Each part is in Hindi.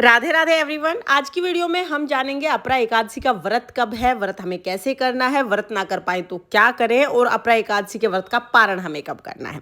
राधे राधे एवरीवन। आज की वीडियो में हम जानेंगे अपरा एकादशी का व्रत कब है, व्रत हमें कैसे करना है, व्रत ना कर पाए तो क्या करें और अपरा एकादशी के व्रत का पारण हमें कब करना है।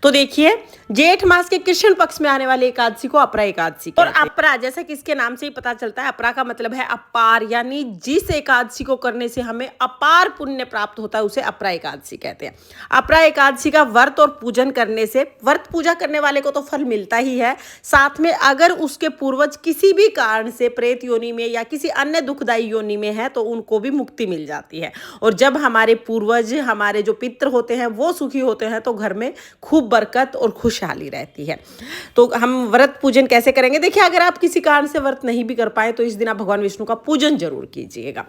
तो देखिए, जेठ मास के कृष्ण पक्ष में आने वाली एकादशी को अपरा एकादशी और अपरा जैसा कि इसके नाम से ही पता चलता है, अपरा का मतलब है अपार, यानी जिस एकादशी को करने से हमें अपार पुण्य प्राप्त होता है उसे अपरा एकादशी कहते हैं। अपरा एकादशी का व्रत और पूजन करने से व्रत पूजा करने वाले को तो फल मिलता ही है, साथ में अगर उसके पूर्वज किसी भी कारण से प्रेत योनि में या किसी अन्य दुखदायी योनि में है तो उनको भी मुक्ति मिल जाती है। और जब हमारे पूर्वज, हमारे जो पितृ होते हैं वो सुखी होते हैं तो घर में खूब बरकत और खुशहाली रहती है। तो हम व्रत पूजन कैसे करेंगे, देखिए, अगर आप किसी कारण से व्रत नहीं भी कर पाए तो इस दिन आप भगवान विष्णु का पूजन जरूर कीजिएगा।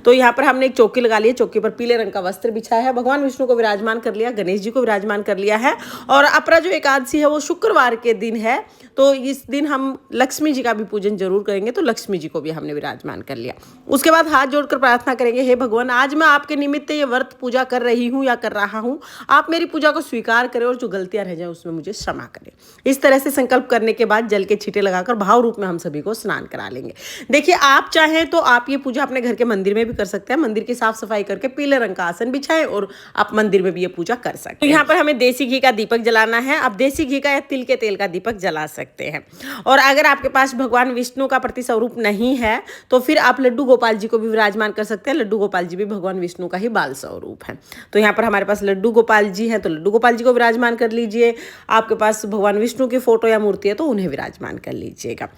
तो यहाँ पर हमने एक चौकी लगा ली है, चौकी पर पीले रंग का वस्त्र बिछाया है, भगवान विष्णु को विराजमान कर लिया, गणेश जी को विराजमान कर लिया है। और अपरा जो एकादशी है वो शुक्रवार के दिन है, तो इस दिन हम लक्ष्मी जी का भी पूजन जरूर करेंगे, तो लक्ष्मी जी को भी हमने विराजमान कर लिया। उसके बाद हाथ जोड़कर प्रार्थना करेंगे, हे भगवान, आज मैं आपके निमित्त ये व्रत पूजा कर रही हूँ या कर रहा हूँ, आप मेरी पूजा को स्वीकार करें और जो गलतियां रह जाए उसमें मुझे क्षमा करें। इस तरह से संकल्प करने के बाद जल के छींटे लगाकर भाव रूप में हम सभी को स्नान करा लेंगे। देखिए, आप चाहें तो आप ये पूजा अपने घर के मंदिर में भी कर सकते हैं, मंदिर की साफ सफाई करके पीले रंग का आसन बिछाएं और आप मंदिर में भी ये पूजा कर सकते हैं। तो यहाँ पर हमें देसी घी का दीपक जलाना है, आप देसी घी का या तिल के तेल का दीपक जला सकते हैं। और अगर आपके पास भगवान विष्णु का प्रति स्वरूप नहीं है तो फिर आप लड्डू गोपाल जी को भी विराजमान कर सकते हैं। लड्डू गोपाल जी भी भगवान विष्णु का ही बाल स्वरूप है। तो यहाँ पर हमारे पास लड्डू गोपाल जी हैं, तो लड्डू गोपाल जी को विराजमान कर लीजिए। आपके पास भगवान विष्णु की फोटो या मूर्ति है तो उन्हें विराजमान कर लीजिएगा।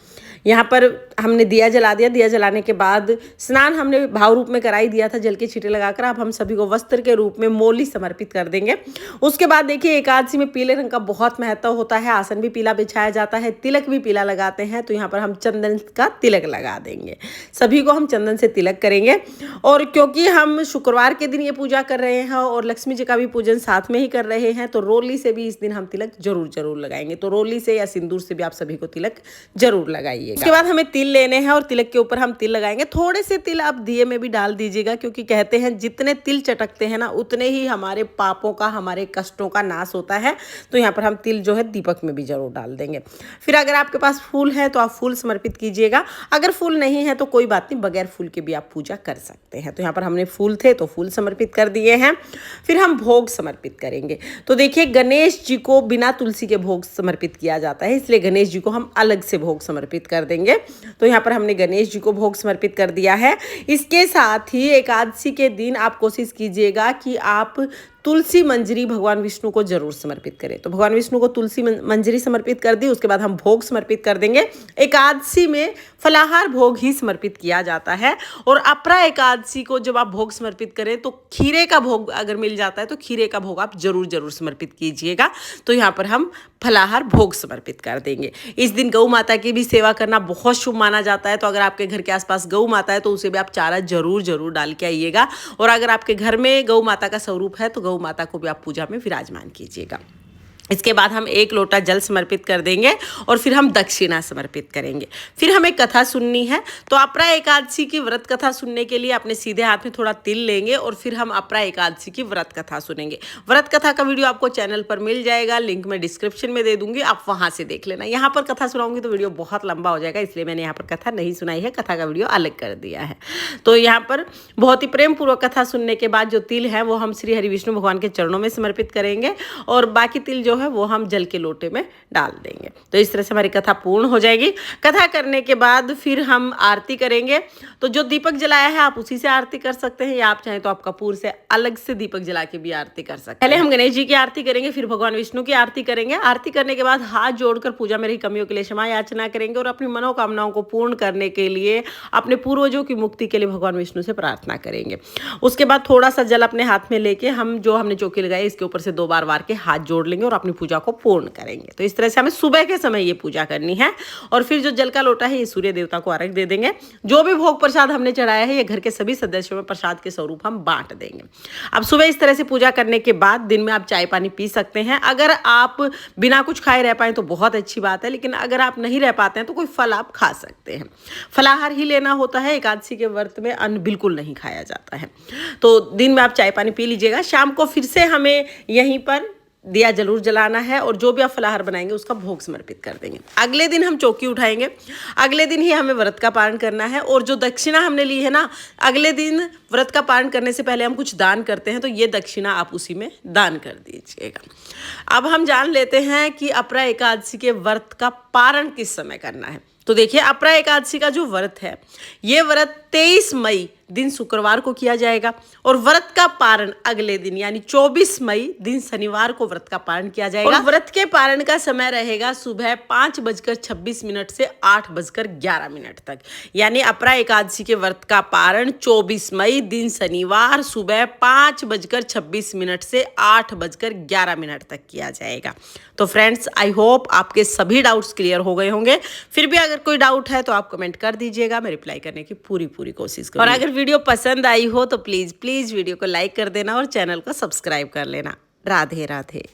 यहाँ पर हमने दिया जला दिया, दिया जलाने के बाद स्नान हमने भाव रूप में करा ही दिया था, जल के छींटे लगाकर अब हम सभी को वस्त्र के रूप में मोली समर्पित कर देंगे। उसके बाद देखिए, एकादशी में पीले रंग का बहुत महत्व होता है, आसन भी पीला बिछाया जाता है, तिलक भी पीला लगाते हैं। तो यहाँ पर हम चंदन का तिलक लगा देंगे, सभी को हम चंदन से तिलक करेंगे। और क्योंकि हम शुक्रवार के दिन ये पूजा कर रहे हैं और लक्ष्मी जी का भी पूजन साथ में ही कर रहे हैं, तो रोली से भी इस दिन हम तिलक जरूर लगाएंगे। तो रोली से या सिंदूर से भी आप सभी को तिलक जरूर लगाइए। उसके बाद हमें तिल लेने हैं और तिलक के ऊपर हम तिल लगाएंगे। थोड़े से तिल आप दिए में भी डाल दीजिएगा, क्योंकि कहते हैं जितने तिल चटकते हैं ना उतने ही हमारे पापों का, हमारे कष्टों का नाश होता है। तो यहाँ पर हम तिल जो है दीपक में भी जरूर डाल देंगे। फिर अगर आपके पास फूल है तो आप फूल समर्पित कीजिएगा, अगर फूल नहीं है तो कोई बात नहीं, बगैर फूल के भी आप पूजा कर सकते हैं। तो यहाँ पर हमने फूल थे तो फूल समर्पित कर दिए हैं। फिर हम भोग समर्पित करेंगे। तो देखिए, गणेश जी को बिना तुलसी के भोग समर्पित किया जाता है, इसलिए गणेश जी को हम अलग से भोग समर्पित कर देंगे। तो यहाँ पर हमने गणेश जी को भोग समर्पित कर दिया है। इसके साथ ही एकादशी के दिन आप कोशिश कीजिएगा कि आप तुलसी मंजरी भगवान विष्णु को जरूर समर्पित करें। तो भगवान विष्णु को तुलसी मंजरी समर्पित कर दी, उसके बाद हम भोग समर्पित कर देंगे। एकादशी में फलाहार भोग ही समर्पित किया जाता है, और अपरा एकादशी को जब आप भोग समर्पित करें तो खीरे का भोग अगर मिल जाता है तो खीरे का भोग आप जरूर समर्पित कीजिएगा। तो यहाँ पर हम फलाहार भोग समर्पित कर देंगे। इस दिन गौ माता की भी सेवा करना बहुत शुभ माना जाता है, तो अगर आपके घर के आसपास गौ माता है तो उसे भी आप चारा जरूर डाल के आइएगा। और अगर आपके घर में गौ माता का स्वरूप है तो गौ माता को भी आप पूजा में विराजमान कीजिएगा। इसके बाद हम 1 लोटा जल समर्पित कर देंगे और फिर हम दक्षिणा समर्पित करेंगे। फिर हमें कथा सुननी है, तो अपरा एकादशी की व्रत कथा सुनने के लिए अपने सीधे हाथ में थोड़ा तिल लेंगे और फिर हम अपरा एकादशी की व्रत कथा सुनेंगे। व्रत कथा का वीडियो आपको चैनल पर मिल जाएगा, लिंक मैं डिस्क्रिप्शन में दे दूंगी, आप वहां से देख लेना। यहाँ पर कथा सुनाऊंगी तो वीडियो बहुत लंबा हो जाएगा, इसलिए मैंने यहाँ पर कथा नहीं सुनाई है, कथा का वीडियो अलग कर दिया है। तो यहाँ पर बहुत ही प्रेम पूर्वक कथा सुनने के बाद जो तिल है वो हम श्री हरि विष्णु भगवान के चरणों में समर्पित करेंगे और बाकी तिल जो है वो हम जल के लोटे में डाल देंगे। तो इस तरह से हमारी कथा पूर्ण हो जाएगी। कथा करने के बाद फिर हम आरती करेंगे। तो जो दीपक जलाया है आप उसी से आरती कर सकते हैं, या आप चाहें तो आप कपूर से अलग से दीपक जला के भी आरती कर सकते हैं। पहले हम गणेश जी की आरती करेंगे, फिर भगवान विष्णु की आरती करेंगे। आरती करने के बाद हाथ जोड़कर पूजा में रही कमियों के लिए क्षमा याचना करेंगे और अपनी मनोकामनाओं को पूर्ण करने के लिए, अपने पूर्वजों की मुक्ति के लिए भगवान विष्णु से प्रार्थना करेंगे। उसके बाद थोड़ा सा जल अपने हाथ में लेके हमने चौकी लगाई इसके ऊपर से 2 बार वार के हाथ जोड़ लेंगे और अपनी पूजा को पूर्ण करेंगे। तो इस तरह से हमें सुबह के समय ये पूजा करनी है। और फिर जो जल का लोटा है ये सूर्य देवता को अर्घ दे देंगे। जो भी भोग प्रसाद हमने चढ़ाया है ये घर के सभी सदस्यों में प्रसाद के स्वरूप हम बांट देंगे। अब सुबह इस तरह से पूजा करने के बाद दिन में आप चाय पानी पी सकते हैं। अगर आप बिना कुछ खाए रह पाए तो बहुत अच्छी बात है, लेकिन अगर आप नहीं रह पाते हैं तो कोई फल आप खा सकते हैं। फलाहार ही लेना होता है, एकादशी के व्रत में अन्न बिल्कुल नहीं खाया जाता है। तो दिन में आप चाय पानी पी लीजिएगा। शाम को फिर से हमें यहीं पर दिया जरूर जलाना है और जो भी आप फलाहार बनाएंगे उसका भोग समर्पित कर देंगे। अगले दिन हम चौकी उठाएंगे, अगले दिन ही हमें व्रत का पारण करना है। और जो दक्षिणा हमने ली है ना, अगले दिन व्रत का पारण करने से पहले हम कुछ दान करते हैं, तो ये दक्षिणा आप उसी में दान कर दीजिएगा। अब हम जान लेते हैं कि अपरा एकादशी के व्रत का पारण किस समय करना है। तो देखिए, अपरा एकादशी का जो व्रत है, ये व्रत 23 मई दिन शुक्रवार को किया जाएगा और व्रत का पारण अगले दिन यानी 24 मई दिन शनिवार को व्रत का पारण किया जाएगा। और व्रत के पारण का समय रहेगा सुबह 5:26 से 8:11 तक। यानी अपरा एकादशी के व्रत का पारण 24 मई दिन शनिवार सुबह 5:26 से 8:11 तक किया जाएगा। तो फ्रेंड्स, आई होप आपके सभी डाउट्स क्लियर हो गए होंगे। फिर भी अगर कोई डाउट है तो आप कमेंट कर दीजिएगा, मैं रिप्लाई करने की पूरी कोशिश करूँगी। और अगर वीडियो पसंद आई हो तो प्लीज़ वीडियो को लाइक कर देना और चैनल को सब्सक्राइब कर लेना। राधे राधे।